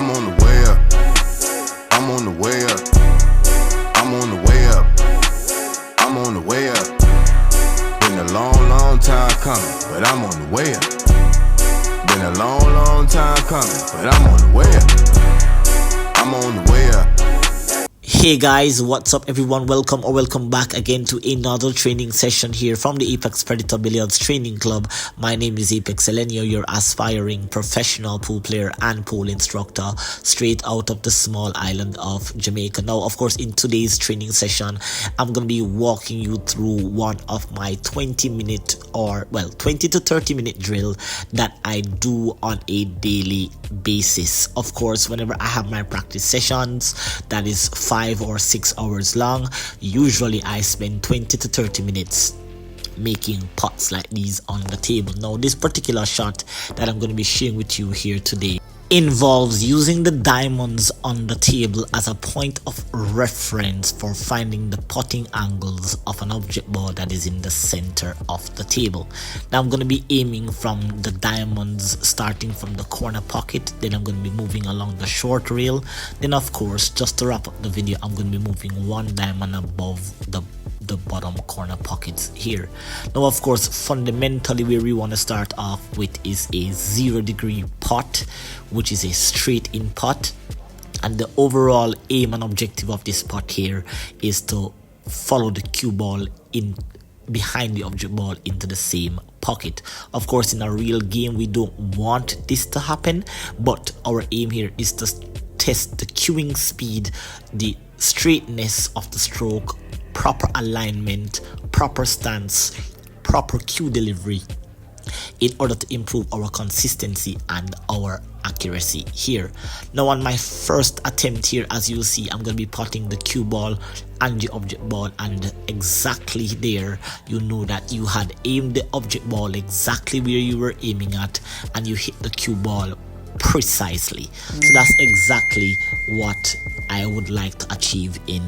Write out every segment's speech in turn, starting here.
I'm on the way up. I'm on the way up. I'm on the way up. I'm on the way up. Been a long time coming, but I'm on the way up. Been a long time coming, but I'm on the way up. I'm on the way up. Hey guys, what's up everyone? Welcome back again to another training session here from the Apex Predator Billiards Training Club. My name is Apex Elenio, your aspiring professional pool player and pool instructor straight out of the small island of Jamaica. Now, of course, in today's training session, I'm going to be walking you through one of my 20 to 30 minute drill that I do on a daily basis. Of course, whenever I have my practice sessions, that is 5 or 6 hours long. Usually I spend 20 to 30 minutes making pots like these on the table. Now, this particular shot that I'm going to be sharing with you here today involves using the diamonds on the table as a point of reference for finding the potting angles of an object ball that is in the center of the table. Now I'm going to be aiming from the diamonds starting from the corner pocket, then I'm going to be moving along the short rail, then of course, just to wrap up the video, I'm going to be moving one diamond above the bottom corner pockets here. Now of course, fundamentally where we want to start off with is a 0-degree pot, which is a straight in pot, and the overall aim and objective of this pot here is to follow the cue ball in behind the object ball into the same pocket. Of course, in a real game we don't want this to happen, but our aim here is to test the cueing speed, the straightness of the stroke, proper alignment, proper stance, proper cue delivery, in order to improve our consistency and our accuracy here. Now on my first attempt here, as you'll see, I'm going to be potting the cue ball and the object ball, and exactly there you know that you had aimed the object ball exactly where you were aiming at, and you hit the cue ball precisely. So that's exactly what I would like to achieve in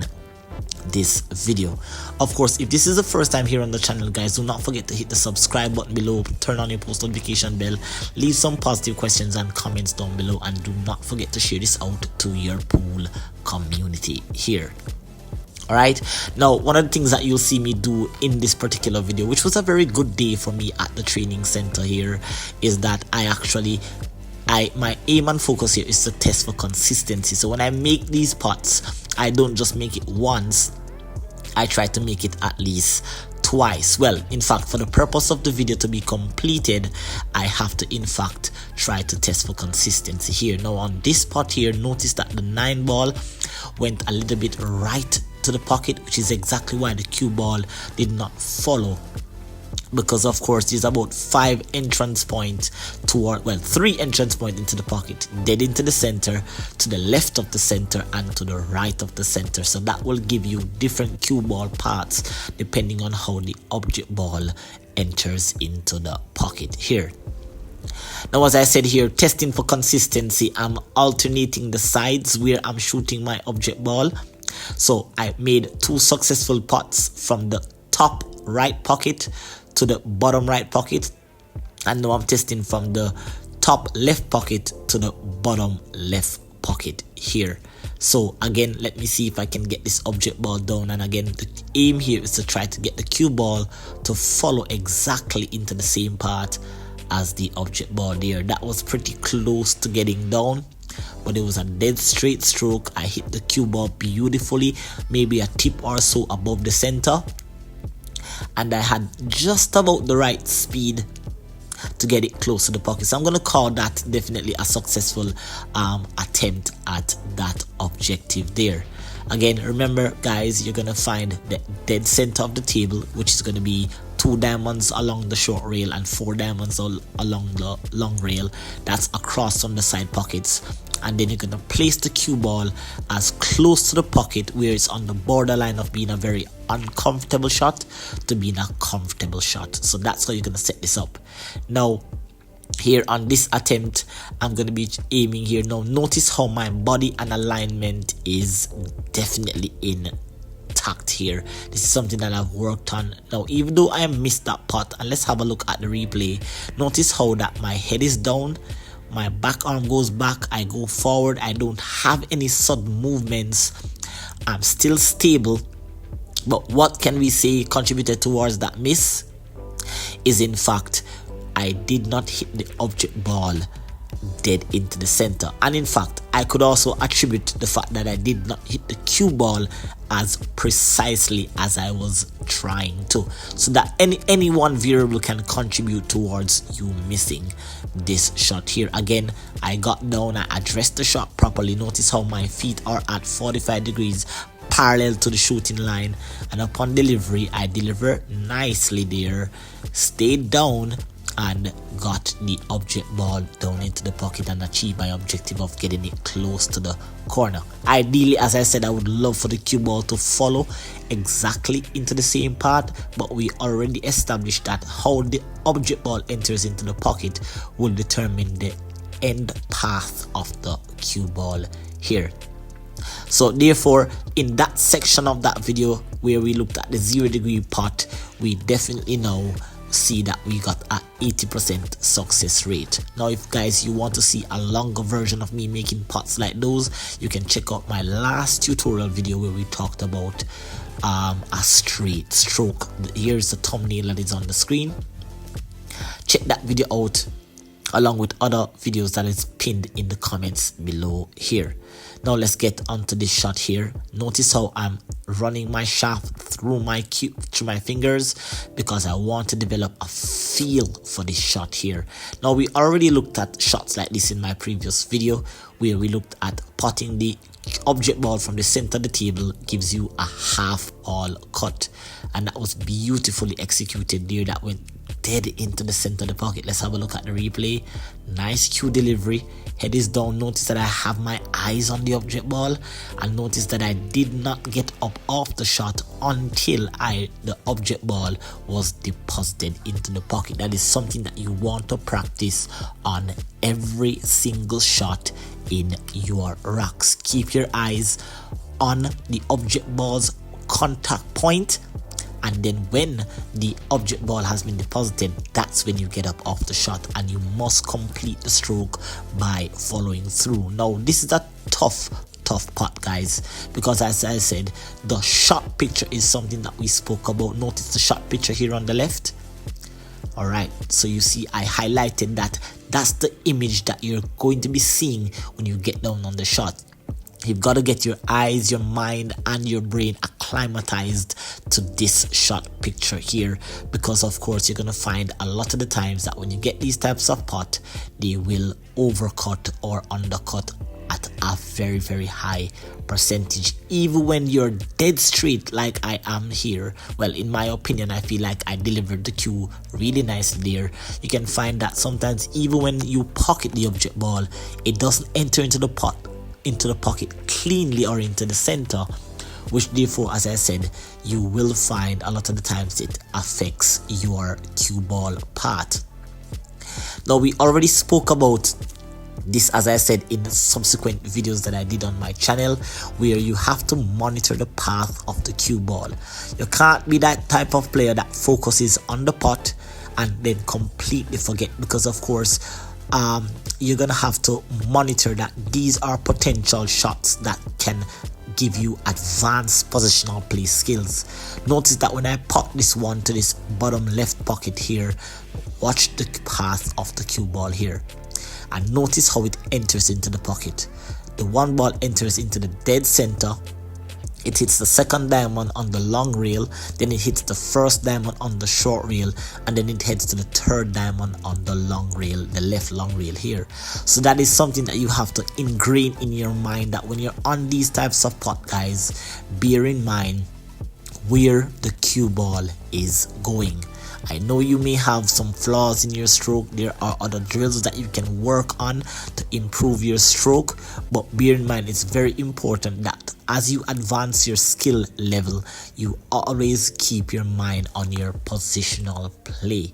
this video. Of course, if this is the first time here on the channel, guys, do not forget to hit the subscribe button below, turn on your post notification bell, leave some positive questions and comments down below, and do not forget to share this out to your pool community here. Alright, now one of the things that you'll see me do in this particular video, which was a very good day for me at the training center here, is that my aim and focus here is to test for consistency. So when I make these pots, I don't just make it once, I try to make it at least twice. Well, in fact, for the purpose of the video to be completed, I have to in fact try to test for consistency here. Now on this pot here, notice that the 9 ball went a little bit right to the pocket, which is exactly why the cue ball did not follow, because of course there's about 5 entrance points toward, well, 3 entrance points into the pocket, dead into the center, to the left of the center, and to the right of the center. So that will give you different cue ball paths depending on how the object ball enters into the pocket here. Now, as I said here, testing for consistency, I'm alternating the sides where I'm shooting my object ball. So I made 2 successful pots from the top right pocket to the bottom right pocket, and now I'm testing from the top left pocket to the bottom left pocket here. So again, let me see if I can get this object ball down, and again the aim here is to try to get the cue ball to follow exactly into the same path as the object ball there. That was pretty close to getting down, but it was a dead straight stroke. I hit the cue ball beautifully, maybe a tip or so above the center, and I had just about the right speed to get it close to the pocket. So I'm going to call that definitely a successful attempt at that objective there. Again, remember guys, you're going to find the dead center of the table, which is going to be 2 diamonds along the short rail and 4 diamonds along the long rail. That's across from the side pockets. And then you're going to place the cue ball as close to the pocket where it's on the borderline of being a very uncomfortable shot to being a comfortable shot. So that's how you're going to set this up. Now, here on this attempt, I'm going to be aiming here. Now, notice how my body and alignment is definitely intact here. This is something that I've worked on. Now, even though I missed that pot, and let's have a look at the replay, notice how that my head is down, my back arm goes back, I go forward, I don't have any sudden movements, I'm still stable. But what can we say contributed towards that miss is, in fact, I did not hit the object ball dead into the center. And in fact, I could also attribute the fact that I did not hit the cue ball as precisely as I was trying to. So that any one variable can contribute towards you missing this shot here. Again, I got down, I addressed the shot properly. Notice how my feet are at 45 degrees parallel to the shooting line, and upon delivery I delivered nicely there, stayed down and got the object ball down into the pocket and achieved my objective of getting it close to the corner. Ideally, as I said, I would love for the cue ball to follow exactly into the same path, but we already established that how the object ball enters into the pocket will determine the end path of the cue ball here. So therefore, in that section of that video where we looked at the 0-degree putt, we definitely now see that we got a 80% success rate. Now if guys you want to see a longer version of me making putts like those, you can check out my last tutorial video where we talked about a straight stroke. Here's the thumbnail that is on the screen. Check that video out along with other videos that is pinned in the comments below here. Now let's get onto this shot here. Notice how I'm running my shaft through my fingers because I want to develop a feel for this shot here. Now we already looked at shots like this in my previous video where we looked at putting the object ball from the center of the table gives you a half ball cut, and that was beautifully executed there. That went dead into the center of the pocket. Let's have a look at the replay. Nice cue delivery, head is down. Notice that I have my eyes on the object ball, and notice that I did not get up off the shot until the object ball was deposited into the pocket. That is something that you want to practice on every single shot in your rocks. Keep your eyes on the object ball's contact point, and then when the object ball has been deposited, that's when you get up off the shot, and you must complete the stroke by following through. Now this is a tough putt guys, because as I said, the shot picture is something that we spoke about. Notice the shot picture here on the left. Alright, so you see I highlighted that. That's the image that you're going to be seeing when you get down on the shot. You've got to get your eyes, your mind and your brain acclimatized to this shot picture here, because of course you're going to find a lot of the times that when you get these types of putt, they will overcut or undercut at a very high percentage, even when you're dead straight like I am here. Well, in my opinion, I feel like I delivered the cue really nicely there. You can find that sometimes even when you pocket the object ball, it doesn't enter into the pocket cleanly or into the center, which therefore, as I said, you will find a lot of the times it affects your cue ball path. Now we already spoke about this, as I said, in subsequent videos that I did on my channel, where you have to monitor the path of the cue ball. You can't be that type of player that focuses on the putt and then completely forget, because of course you're gonna have to monitor that these are potential shots that can give you advanced positional play skills. Notice that when I pop this one to this bottom left pocket here, watch the path of the cue ball here, and notice how it enters into the pocket. The one ball enters into the dead center, it hits the second diamond on the long rail, then it hits the first diamond on the short rail, and then it heads to the third diamond on the long rail, the left long rail here. So that is something that you have to ingrain in your mind, that when you're on these types of putt guys, bear in mind where the cue ball is going. I know you may have some flaws in your stroke. There are other drills that you can work on to improve your stroke, but bear in mind it's very important that as you advance your skill level, you always keep your mind on your positional play,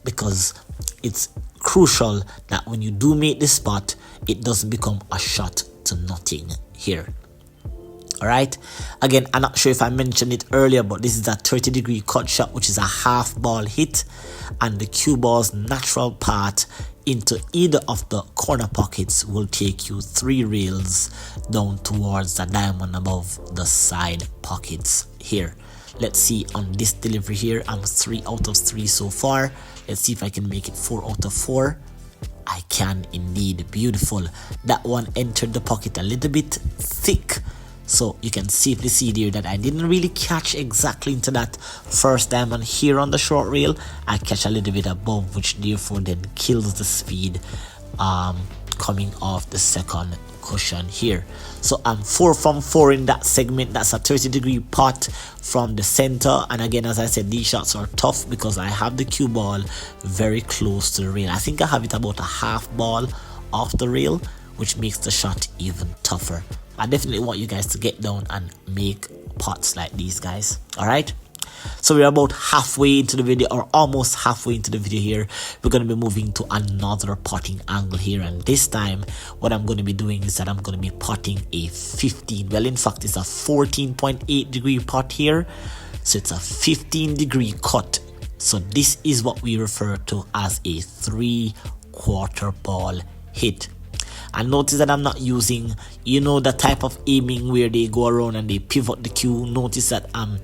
because it's crucial that when you do make this spot, it doesn't become a shot to nothing here. All right, again, I'm not sure if I mentioned it earlier, but this is a 30-degree cut shot, which is a half ball hit, and the cue ball's natural path into either of the corner pockets will take you 3 rails down towards the diamond above the side pockets here. Let's see on this delivery here. I'm 3 out of 3 so far. Let's see if I can make it 4 out of 4. I can indeed. Beautiful. That one entered the pocket a little bit thick, so you can safely see there that I didn't really catch exactly into that first diamond here on the short rail. I catch a little bit above, which therefore then kills the speed coming off the second cushion here. So I'm 4 from 4 in that segment. That's a 30-degree pot from the center, and again, as I said, these shots are tough because I have the cue ball very close to the rail. I think I have it about a half ball off the rail, which makes the shot even tougher. I definitely want you guys to get down and make pots like these, guys. All right, so we're about halfway into the video, or almost halfway into the video here. We're going to be moving to another potting angle here, and this time what I'm going to be doing is that I'm going to be potting a 15, well, in fact it's a 14.8 degree pot here, so it's a 15-degree cut. So this is what we refer to as a 3/4 ball hit. And notice that I'm not using, the type of aiming where they go around and they pivot the cue. Notice that I'm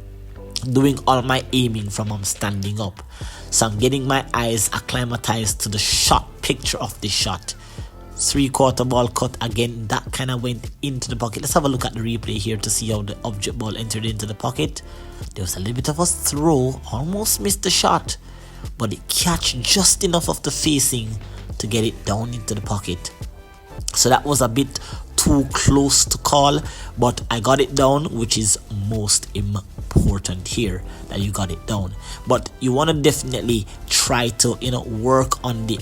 doing all my aiming from I'm standing up, so I'm getting my eyes acclimatized to the shot picture of the shot. 3/4 ball cut. Again, that kind of went into the pocket. Let's have a look at the replay here to see how the object ball entered into the pocket. There was a little bit of a throw, almost missed the shot, but it catch just enough of the facing to get it down into the pocket. So that was a bit too close to call, but I got it down, which is most important here, that you got it down. But you want to definitely try to work on the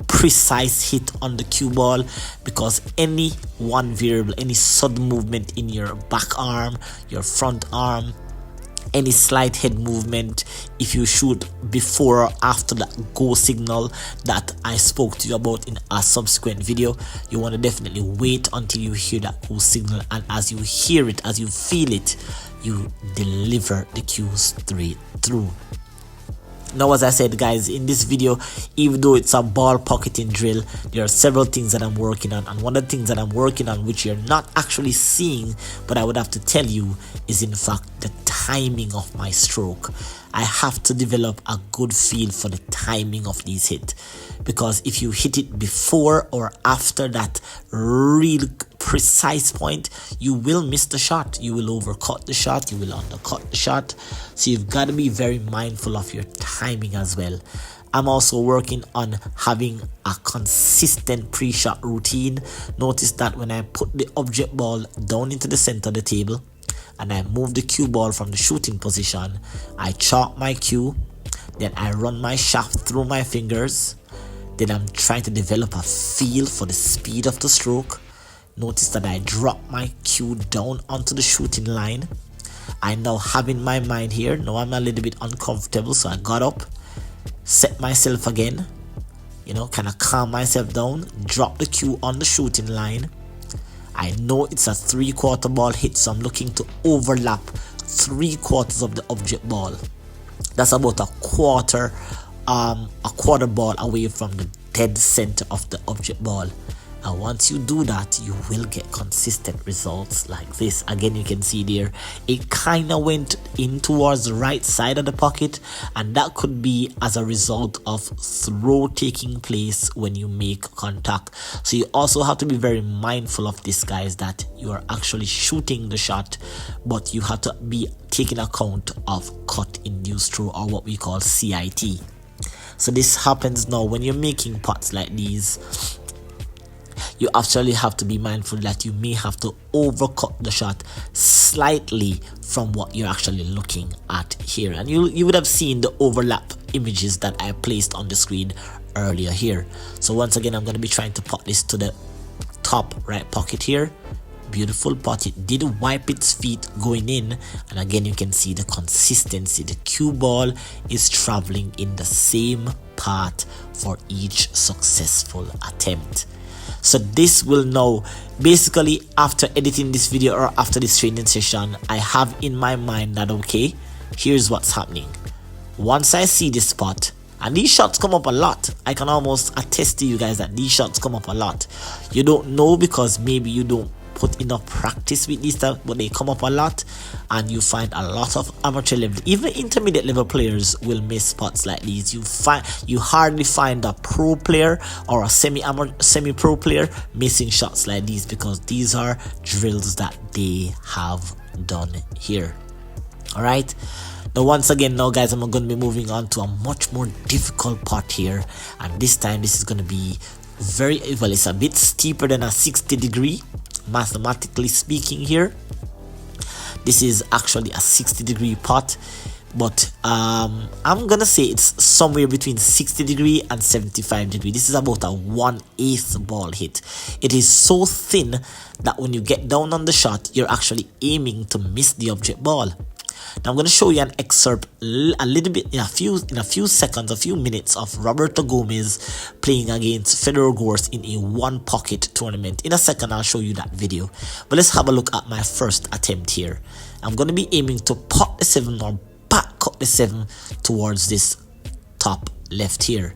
precise hit on the cue ball, because any one variable, any sudden movement in your back arm, your front arm, any slight head movement, if you shoot before or after that go signal that I spoke to you about in a subsequent video, you want to definitely wait until you hear that go signal, and as you hear it, as you feel it, you deliver the cue straight through. Now, as I said, guys, in this video, even though it's a ball pocketing drill, there are several things that I'm working on, and one of the things that I'm working on, which you're not actually seeing, but I would have to tell you, is in fact the timing of my stroke. I have to develop a good feel for the timing of these hits, because if you hit it before or after that real precise point, you will miss the shot, you will overcut the shot, you will undercut the shot. So you've got to be very mindful of your timing as well. I'm also working on having a consistent pre-shot routine. Notice that when I put the object ball down into the center of the table and I move the cue ball from the shooting position, I chalk my cue, then I run my shaft through my fingers, then I'm trying to develop a feel for the speed of the stroke. Notice that I drop my cue down onto the shooting line. I now have in my mind here, now I'm a little bit uncomfortable, so I got up, set myself again, kind of calm myself down, drop the cue on the shooting line. I know it's a 3/4 ball hit, so I'm looking to overlap 3/4 of the object ball. That's about a quarter ball away from the dead center of the object ball. And once you do that, you will get consistent results like this. Again, you can see there, it kind of went in towards the right side of the pocket, and that could be as a result of throw taking place when you make contact. So you also have to be very mindful of this, guys, that you are actually shooting the shot, but you have to be taking account of cut induced throw, or what we call CIT. So this happens now when you're making pots like these. You actually have to be mindful that you may have to overcut the shot slightly from what you're actually looking at here. And you would have seen the overlap images that I placed on the screen earlier here. So once again, I'm going to be trying to pot this to the top right pocket here. Beautiful pot. It did wipe its feet going in, and again you can see the consistency. The cue ball is traveling in the same path for each successful attempt. So this will now, basically after editing this video or after this training session, I have in my mind that okay, here's what's happening. Once I see this spot, and these shots come up a lot, I can almost attest to you guys that these shots come up a lot. You don't know because maybe you don't put enough practice with these stuff, but they come up a lot, and you find a lot of amateur level, even intermediate level players will miss spots like these. You hardly find a pro player or a semi-pro player missing shots like these, because these are drills that they have done here. All right, now once again, now guys, I'm going to be moving on to a much more difficult part here, and this time this is going to be very well, it's a bit steeper than a 60-degree, mathematically speaking. Here this is actually a 60-degree pot, but I'm gonna say it's somewhere between 60-degree and 75-degree. This is about a 1/8 ball hit. It is so thin that when you get down on the shot, you're actually aiming to miss the object ball. Now I'm going to show you an excerpt a little bit in a few seconds, a few minutes of Roberto Gomez playing against Federer Gors in a one pocket tournament. In a second I'll show you that video, but let's have a look at my first attempt here. I'm going to be aiming to pot the 7 or back cut the 7 towards this top left here.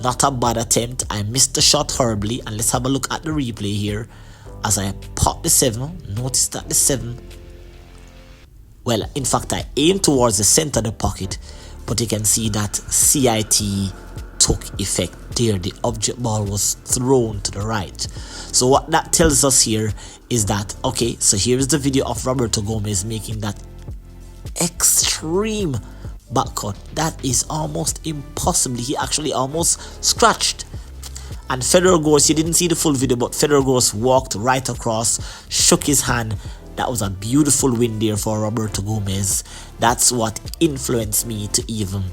Not a bad attempt. I missed the shot horribly, and let's have a look at the replay here. As I pot the 7, notice that the 7, well, in fact, I aimed towards the center of the pocket, but you can see that CIT took effect there. The object ball was thrown to the right. So what that tells us here is that, okay, so here is the video of Roberto Gomez making that extreme back cut. That is almost impossible. He actually almost scratched. And Federer Gors, you didn't see the full video, but Federer Gors walked right across, shook his hand. That was a beautiful win there for Roberto Gomez. That's what influenced me to even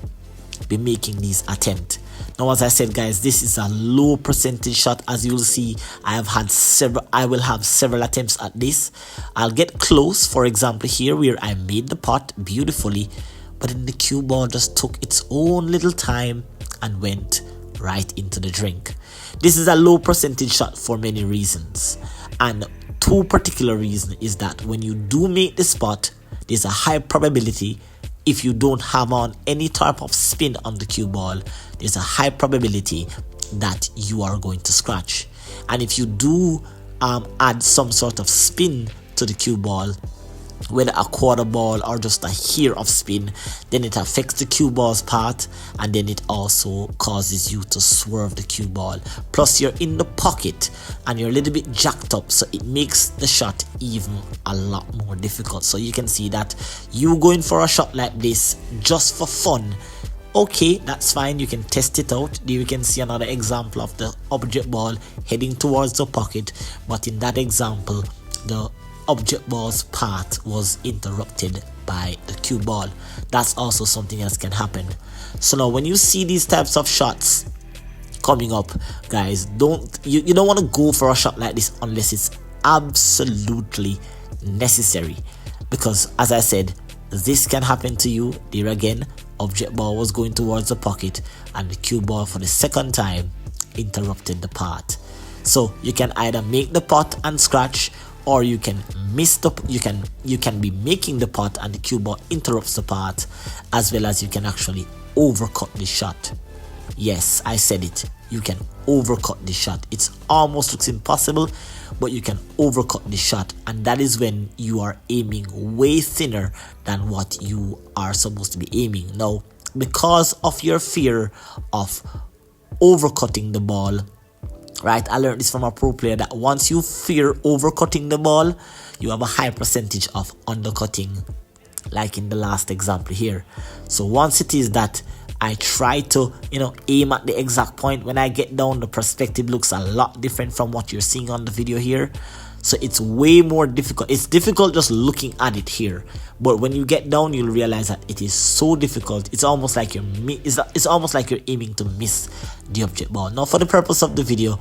be making these attempts. Now, as I said, guys, this is a low percentage shot. As you will see, I will have several attempts at this. I'll get close, for example here where I made the pot beautifully, but then the cue ball just took its own little time and went right into the drink. This is a low percentage shot for many reasons, and two particular reasons is that when you do make the spot, there's a high probability, if you don't have on any type of spin on the cue ball, there's a high probability that you are going to scratch. And if you do add some sort of spin to the cue ball, whether a quarter ball or just a hair of spin, then it affects the cue ball's path, and then it also causes you to swerve the cue ball. Plus you're in the pocket and you're a little bit jacked up, so it makes the shot even a lot more difficult. So you can see that you going for a shot like this just for fun, okay, that's fine, you can test it out. There you can see another example of the object ball heading towards the pocket, but in that example the object ball's path was interrupted by the cue ball. That's also something else can happen. So now when you see these types of shots coming up, guys, you don't want to go for a shot like this unless it's absolutely necessary, because as I said, this can happen to you. There again, object ball was going towards the pocket and the cue ball for the second time interrupted the path. So you can either make the pot and scratch, or you can miss the you can be making the pot and the cue ball interrupts the path, as well as you can actually overcut the shot. Yes, I said it, you can overcut the shot. It's almost looks impossible, but you can overcut the shot, and that is when you are aiming way thinner than what you are supposed to be aiming. Now, because of your fear of overcutting the ball, right, I learned this from a pro player, that once you fear overcutting the ball, you have a high percentage of undercutting, like in the last example here. So once it is that I try to aim at the exact point, when I get down, the perspective looks a lot different from what you're seeing on the video here. So it's way more difficult. It's difficult just looking at it here, but when you get down, you'll realize that it is so difficult. It's almost like you're aiming to miss the object ball. Now, for the purpose of the video,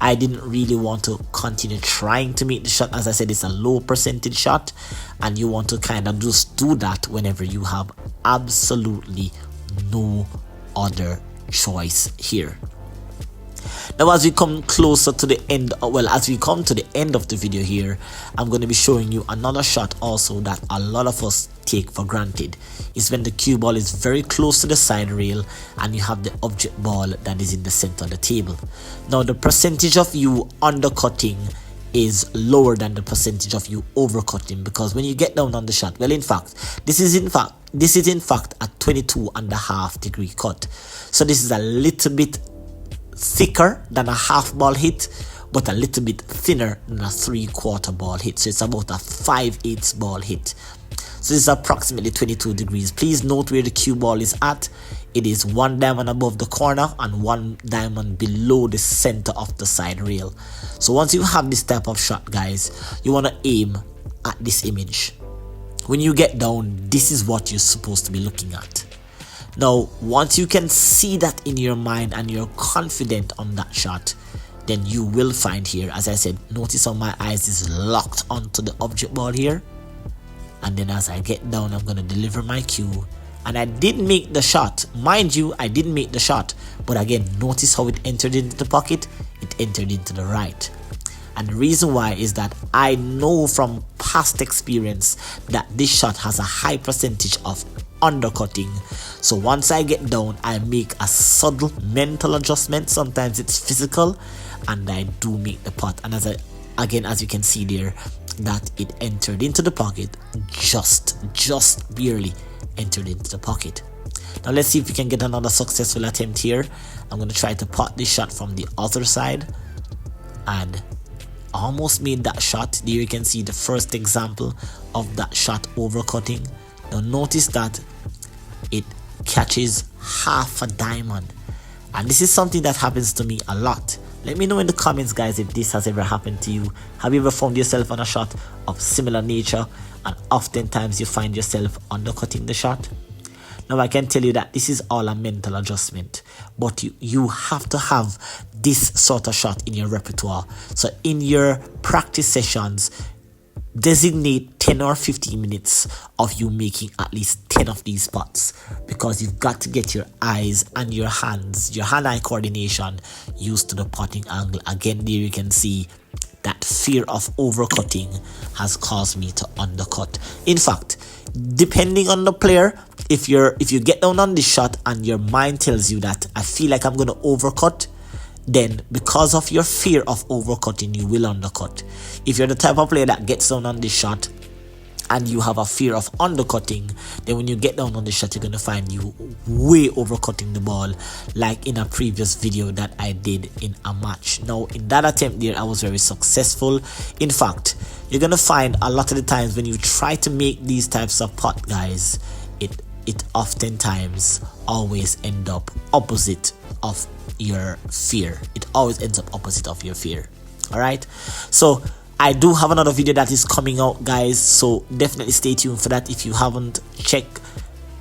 I didn't really want to continue trying to make the shot. As I said, it's a low percentage shot, and you want to kind of just do that whenever you have absolutely no other choice here. Now as we come closer to the end, as we come to the end of the video here, I'm going to be showing you another shot also that a lot of us take for granted. Is when the cue ball is very close to the side rail and you have the object ball that is in the center of the table. Now the percentage of you undercutting is lower than the percentage of you overcutting, because when you get down on the shot, well, in fact this is in fact a 22.5 degree cut. So this is a little bit thicker than a half ball hit, but a little bit thinner than a 3/4 ball hit. So it's about a 5/8 ball hit. So this is approximately 22 degrees. Please note where the cue ball is at. It is 1 diamond above the corner and 1 diamond below the center of the side rail. So once you have this type of shot, guys, you want to aim at this image. When you get down, this is what you're supposed to be looking at. Now once you can see that in your mind and you're confident on that shot, then you will find here, as I said, notice how my eyes is locked onto the object ball here. And then as I get down, I'm going to deliver my cue. And I did make the shot. Mind you, I didn't make the shot. But again, notice how it entered into the pocket. It entered into the right. And the reason why is that I know from past experience that this shot has a high percentage of undercutting. So once I get down, I make a subtle mental adjustment. Sometimes it's physical. And I do make the putt. And as you can see there, that it entered into the pocket, just barely entered into the pocket. Now let's see if we can get another successful attempt here. I'm going to try to pot this shot from the other side, and almost made that shot. There you can see the first example of that shot overcutting. Now notice that it catches half a diamond, and this is something that happens to me a lot. Let me know in the comments, guys, if this has ever happened to you. Have you ever found yourself on a shot of similar nature and oftentimes you find yourself undercutting the shot? Now I can tell you that this is all a mental adjustment, but you have to have this sort of shot in your repertoire. So in your practice sessions, designate 10 or 15 minutes of you making at least 10 of these putts, because you've got to get your eyes and your hands, your hand-eye coordination used to the putting angle. Again, there you can see that fear of overcutting has caused me to undercut. In fact, depending on the player, if you get down on this shot and your mind tells you that I feel like I'm going to overcut, then because of your fear of overcutting, you will undercut. If you're the type of player that gets down on this shot and you have a fear of undercutting, then when you get down on the shot, you're going to find you way overcutting the ball, like in a previous video that I did in a match. Now in that attempt there, I was very successful. In fact, you're going to find a lot of the times when you try to make these types of putt, guys, it oftentimes always end up opposite of your fear. It always ends up opposite of your fear. All right, so I do have another video that is coming out, guys, so definitely stay tuned for that. If you haven't checked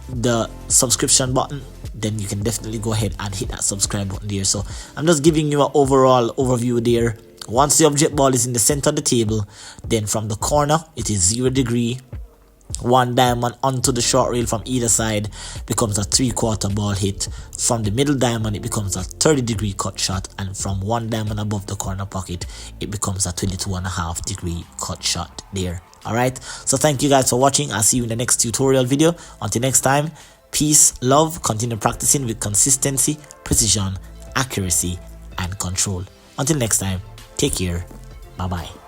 the subscription button, then you can definitely go ahead and hit that subscribe button there. So I'm just giving you an overall overview there. Once the object ball is in the center of the table, then from the corner it is 0 degree. 1 diamond onto the short rail from either side becomes a 3/4 ball hit. From the middle diamond, it becomes a 30-degree cut shot, and from 1 diamond above the corner pocket, it becomes a 22.5-degree cut shot there. All right, so thank you guys for watching. I'll see you in the next tutorial video. Until next time, peace, love, continue practicing with consistency, precision, accuracy, and control. Until next time, take care. Bye bye.